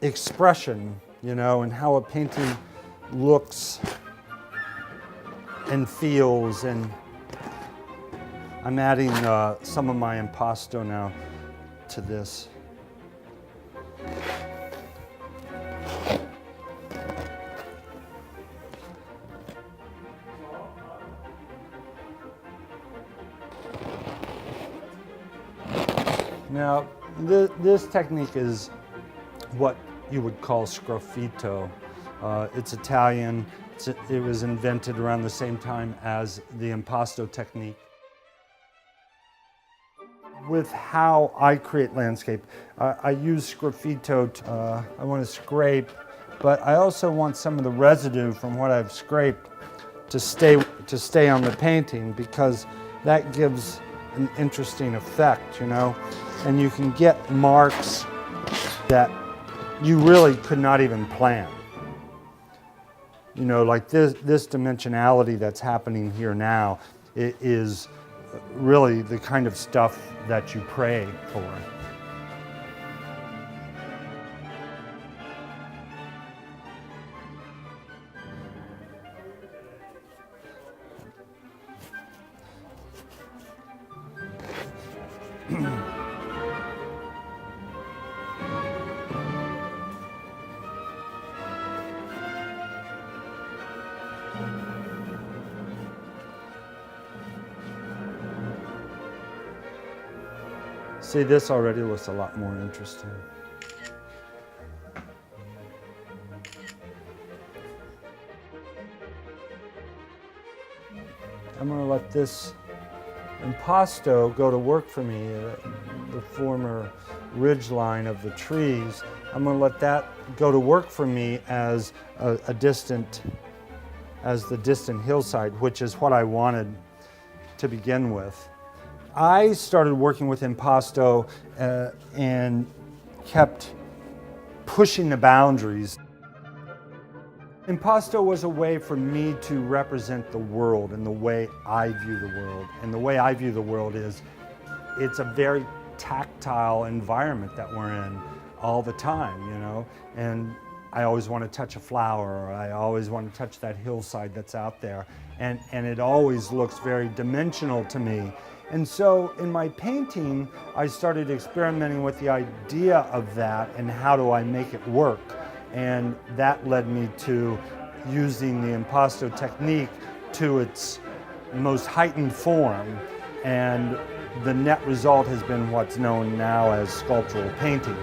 expression, you know, and how a painting looks and feels. And I'm adding some of my impasto now to this. Now, this technique is what you would call sgraffito. It's Italian. It was invented around the same time as the impasto technique. With how I create landscape, I use sgraffito. I want to scrape, but I also want some of the residue from what I've scraped to stay on the painting, because that gives an interesting effect, you know. And you can get marks that you really could not even plan. You know, like this dimensionality that's happening here now, it is really the kind of stuff that you pray for. See, this already looks a lot more interesting. I'm going to let this impasto go to work for me, the former ridge line of the trees. I'm going to let that go to work for me as the distant hillside, which is what I wanted to begin with. I started working with impasto and kept pushing the boundaries. Impasto was a way for me to represent the world and the way I view the world. And the way I view the world is, it's a very tactile environment that we're in all the time, you know. And I always want to touch a flower, or I always want to touch that hillside that's out there. And it always looks very dimensional to me. And so in my painting, I started experimenting with the idea of that and how do I make it work. And that led me to using the impasto technique to its most heightened form. And the net result has been what's known now as sculptural painting.